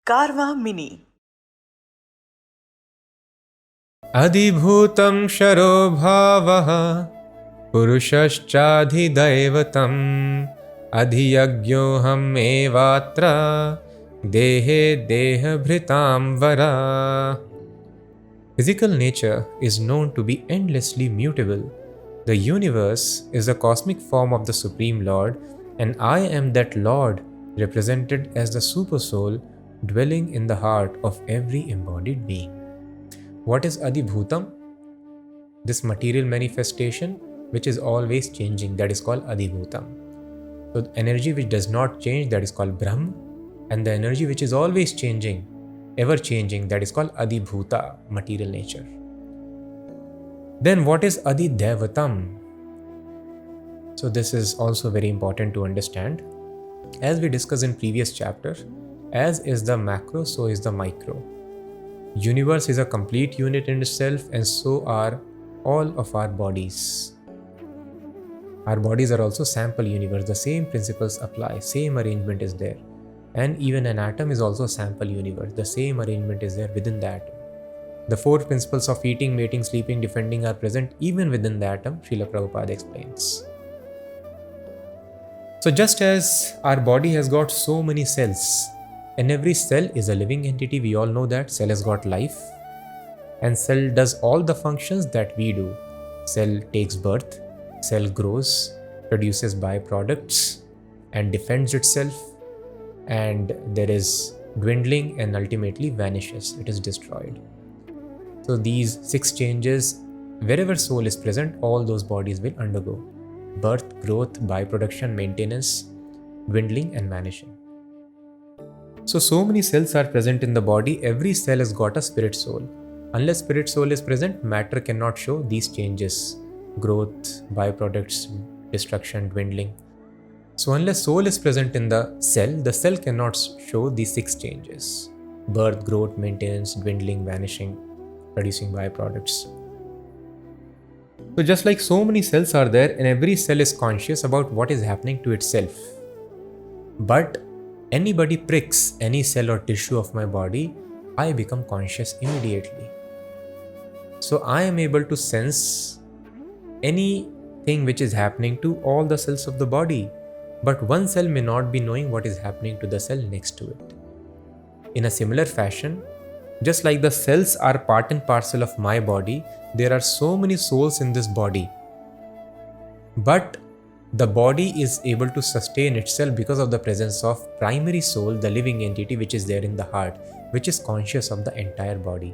Karma Mini. Adhibhutam sharo bhavaha purushaschaadhidaivatam adhiyagyoham evatra dehe deha bhritam vara. Physical nature is known to be endlessly mutable. The universe is a cosmic form of the Supreme Lord, and I am that Lord, represented as the Supersoul dwelling in the heart of every embodied being. What is Adhibhutam? This material manifestation which is always changing, that is called Adhibhutam. So the energy which does not change, that is called Brahm, and the energy which is always changing, ever changing, that is called Adhibhuta, material nature. Then what is Adhidevatam? So this is also very important to understand. As we discussed in previous chapter, as is the macro, so is the micro. Universe is a complete unit in itself, and so are all of our bodies. Our bodies are also sample universe. The same principles apply, same arrangement is there. And even an atom is also sample universe. The same arrangement is there within the atom. The four principles of eating, mating, sleeping, defending are present even within the atom, Srila Prabhupada explains. So just as our body has got so many cells, and every cell is a living entity, we all know that cell has got life, and cell does all the functions that we do. Cell takes birth, cell grows, produces byproducts, and defends itself, and there is dwindling and ultimately vanishes, it is destroyed. So these 6 changes, wherever soul is present, all those bodies will undergo: birth, growth, byproduction, maintenance, dwindling and vanishing. So many cells are present in the body. Every cell has got a spirit soul. Unless spirit soul is present, matter cannot show these changes: growth, byproducts, destruction, dwindling. So unless soul is present in the cell cannot show these 6 changes: birth, growth, maintenance, dwindling, vanishing, producing byproducts. So just like so many cells are there, and every cell is conscious about what is happening to itself. But anybody pricks any cell or tissue of my body, I become conscious immediately. So I am able to sense anything which is happening to all the cells of the body, but one cell may not be knowing what is happening to the cell next to it. In a similar fashion, just like the cells are part and parcel of my body, there are so many souls in this body. But the body is able to sustain itself because of the presence of primary soul, the living entity which is there in the heart, which is conscious of the entire body.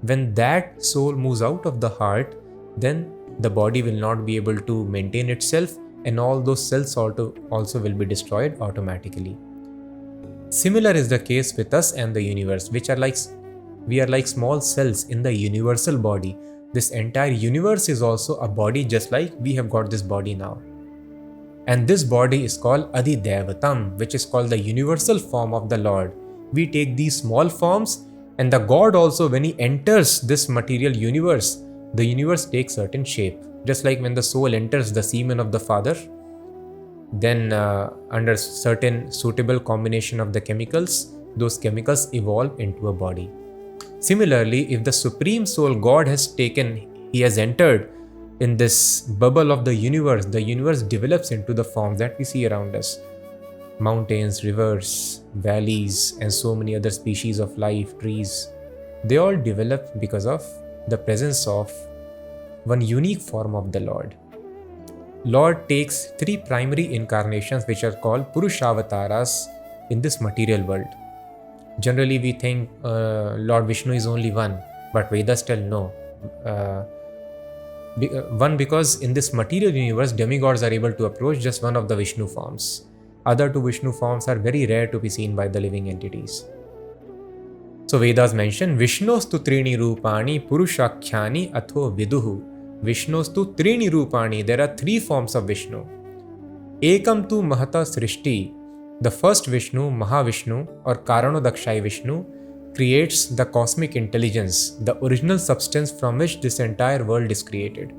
When that soul moves out of the heart, then the body will not be able to maintain itself, and all those cells also will be destroyed automatically. Similar is the case with us and the universe, we are like small cells in the universal body. This entire universe is also a body, just like we have got this body now. And this body is called Adhidevatam, which is called the universal form of the Lord. We take these small forms, and the God also, when he enters this material universe, the universe takes certain shape. Just like when the soul enters the semen of the father, then under certain suitable combination of the chemicals, those chemicals evolve into a body. Similarly, if the Supreme Soul God he has entered in this bubble of the universe develops into the forms that we see around us. Mountains, rivers, valleys, and so many other species of life, trees, they all develop because of the presence of one unique form of the Lord. Lord takes 3 primary incarnations which are called Purushavatas in this material world. Generally we think Lord Vishnu is only one, but Vedas tell no. One, because in this material universe, demigods are able to approach just one of the Vishnu forms. Other 2 Vishnu forms are very rare to be seen by the living entities. So Vedas mention Vishnostu trini rupani purushakhyani atho viduhu. Vishnostu trini rupani. There are 3 forms of Vishnu. Ekam tu mahata srishti. The first Vishnu, Mahavishnu or Karanodakshai Vishnu, creates the cosmic intelligence, the original substance from which this entire world is created.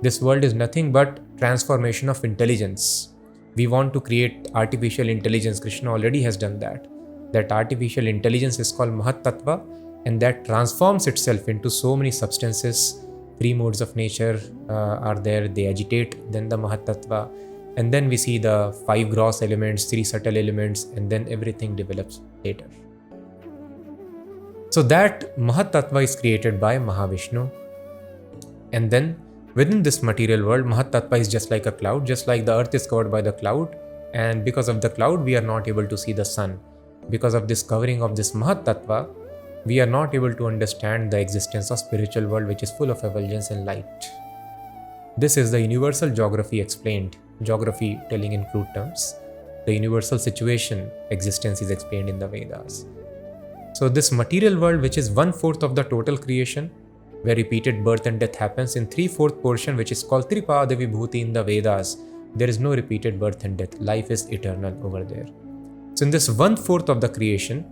This world is nothing but transformation of intelligence. We want to create artificial intelligence. Krishna already has done that. That artificial intelligence is called Mahat Tattva, and that transforms itself into so many substances. Three modes of nature are there, they agitate, then the Mahat Tattva, and then we see the 5 gross elements, 3 subtle elements, and then everything develops later. So that Mahat Tattva is created by Mahavishnu. And then within this material world, Mahat Tattva is just like a cloud, just like the earth is covered by the cloud. And because of the cloud, we are not able to see the sun. Because of this covering of this Mahat Tattva, we are not able to understand the existence of spiritual world, which is full of effulgence and light. This is the universal geography explained. Geography telling in crude terms. The universal situation, existence is explained in the Vedas. So this material world, which is 1/4 of the total creation, where repeated birth and death happens, in 3/4 portion, which is called Tripada Vibhuti in the Vedas, there is no repeated birth and death. Life is eternal over there. So in this 1/4 of the creation,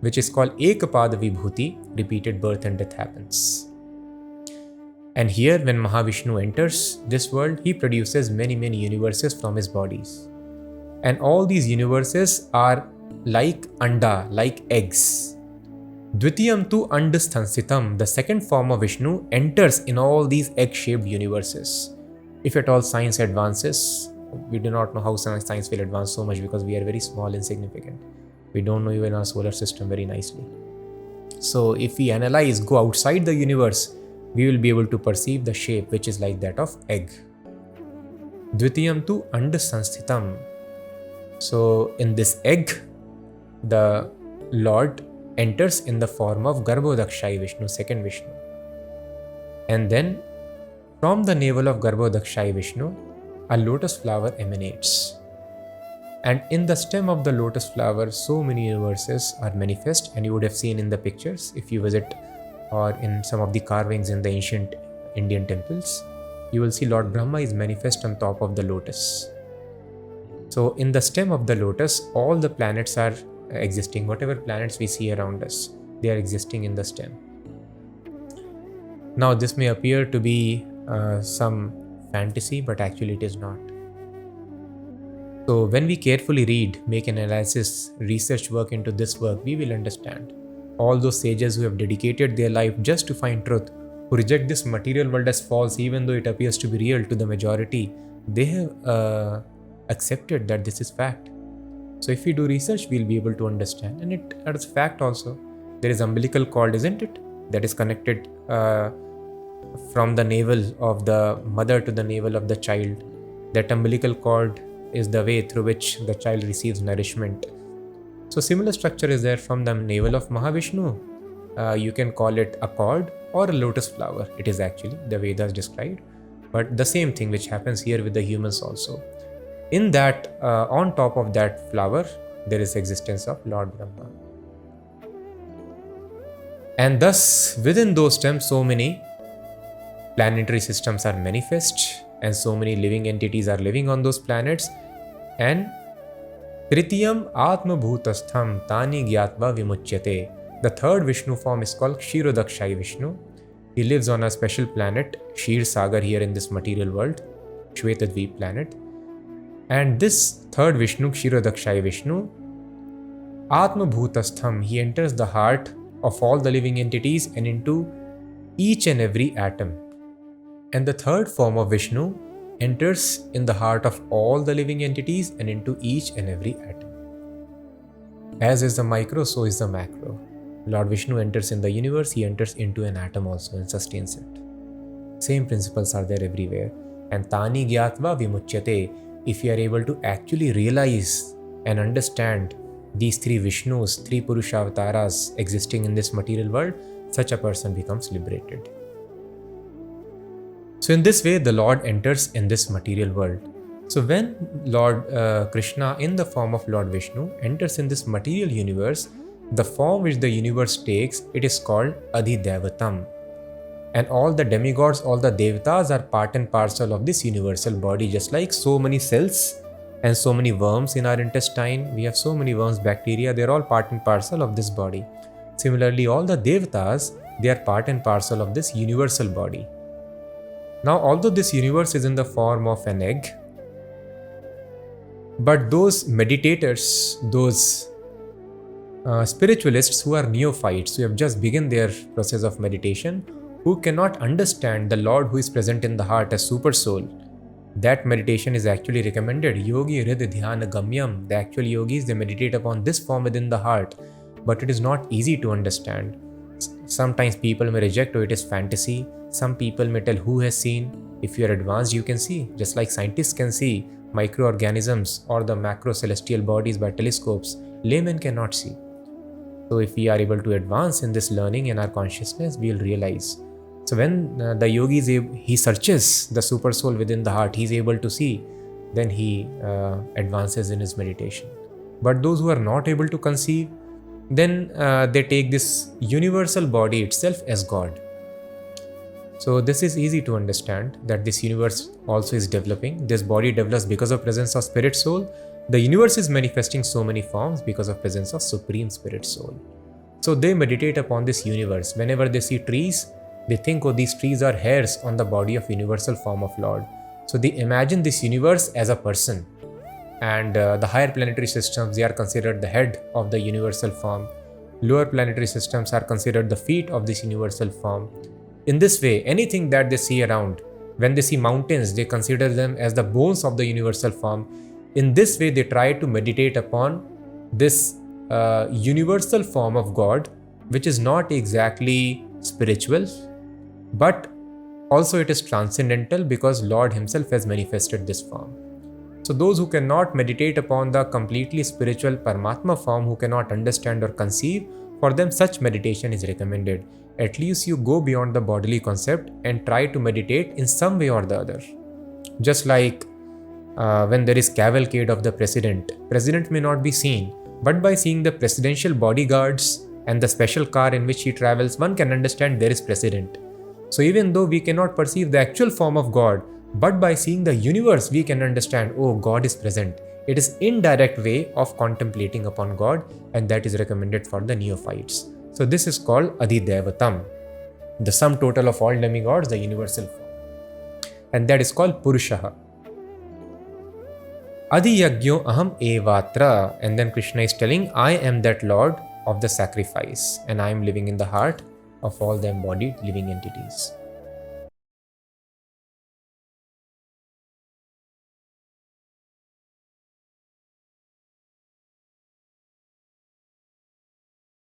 which is called Ekapada Vibhuti, repeated birth and death happens. And here, when Mahavishnu enters this world, he produces many universes from his bodies. And all these universes are like anda, like eggs. Dvitiyam tu andasthansitam, the second form of Vishnu, enters in all these egg-shaped universes. If at all science advances, we do not know how science will advance so much because we are very small, insignificant. We don't know even our solar system very nicely. So if we analyze, go outside the universe, we will be able to perceive the shape which is like that of egg. Dvitiyam tu andasthansitam. So in this egg, the Lord enters in the form of Garbhodakshai Vishnu, second Vishnu. And then from the navel of Garbhodakshai Vishnu, a lotus flower emanates. And in the stem of the lotus flower, so many universes are manifest, and you would have seen in the pictures if you visit or in some of the carvings in the ancient Indian temples, you will see Lord Brahma is manifest on top of the lotus. So in the stem of the lotus, all the planets are existing. Whatever planets we see around us, they are existing in the stem. Now this may appear to be some fantasy, but actually it is not. So when we carefully read, make an analysis, research work into this work, we will understand. All those sages who have dedicated their life just to find truth, who reject this material world as false even though it appears to be real to the majority, they have accepted that this is fact. So if we do research, we'll be able to understand. And it as fact also. There is umbilical cord, isn't it? That is connected from the navel of the mother to the navel of the child. That umbilical cord is the way through which the child receives nourishment. So similar structure is there from the navel of Mahavishnu. You can call it a cord or a lotus flower. It is actually, the Vedas described. But the same thing which happens here with the humans also. In that, on top of that flower, there is existence of Lord Brahma. And thus, within those stems, so many planetary systems are manifest, and so many living entities are living on those planets. And Tritiyam Atma Bhutastham Tani Gyatva Vimuchyate. The third Vishnu form is called Kshirodakshai Vishnu. He lives on a special planet, Kshir Sagar, here in this material world, Shvetadvip planet. And this third Vishnu, Kshirodakshai Vishnu, Atma Bhutastham, he enters the heart of all the living entities and into each and every atom. And the third form of Vishnu enters in the heart of all the living entities and into each and every atom. As is the micro, so is the macro. Lord Vishnu enters in the universe, he enters into an atom also and sustains it. Same principles are there everywhere. And Tani Gyatva Vimuchyate. If you are able to actually realize and understand these three Vishnus, three Purusha avatars existing in this material world, such a person becomes liberated. So in this way, the Lord enters in this material world. So when Lord Krishna, in the form of Lord Vishnu, enters in this material universe, the form which the universe takes, it is called Adhidevatam. And all the demigods, all the devatas are part and parcel of this universal body, just like so many cells and so many worms in our intestine. We have so many worms, bacteria, they're all part and parcel of this body. Similarly, all the devatas, they are part and parcel of this universal body. Now, although this universe is in the form of an egg, but those meditators, those Spiritualists who are neophytes, who have just begun their process of meditation, who cannot understand the Lord who is present in the heart as super soul, that meditation is actually recommended. Yogi Hrid Dhyana Gamyam. The actual yogis, they meditate upon this form within the heart, but it is not easy to understand. Sometimes people may reject, oh, it is fantasy. Some people may tell, who has seen? If you are advanced, you can see. Just like scientists can see microorganisms or the macro celestial bodies by telescopes, laymen cannot see. So if we are able to advance in this learning in our consciousness, we will realize. So when the yogi he searches the super soul within the heart, he is able to see, then he advances in his meditation. But those who are not able to conceive, then they take this universal body itself as God. So this is easy to understand, that this universe also is developing. This body develops because of presence of spirit soul. The universe is manifesting so many forms because of presence of supreme spirit soul. So they meditate upon this universe. Whenever they see trees, they think, oh, these trees are hairs on the body of universal form of Lord. So they imagine this universe as a person. And the higher planetary systems, they are considered the head of the universal form. Lower planetary systems are considered the feet of this universal form. In this way, anything that they see around, when they see mountains, they consider them as the bones of the universal form. In this way, they try to meditate upon this universal form of God, which is not exactly spiritual, but also it is transcendental, because Lord himself has manifested this form. So those who cannot meditate upon the completely spiritual Paramatma form, who cannot understand or conceive, for them such meditation is recommended. At least you go beyond the bodily concept and try to meditate in some way or the other. Just like when there is cavalcade of the president may not be seen, but by seeing the presidential bodyguards and the special car in which he travels, one can understand there is president. So even though we cannot perceive the actual form of God, but by seeing the universe, we can understand, oh, God is present. It is indirect way of contemplating upon God, and that is recommended for the neophytes. So this is called Adhidevatam, the sum total of all demigods, the universal form. And that is called Purushaha. Adhiyagyo aham evatra. And then Krishna is telling, I am that Lord of the sacrifice, and I am living in the heart of all the embodied living entities.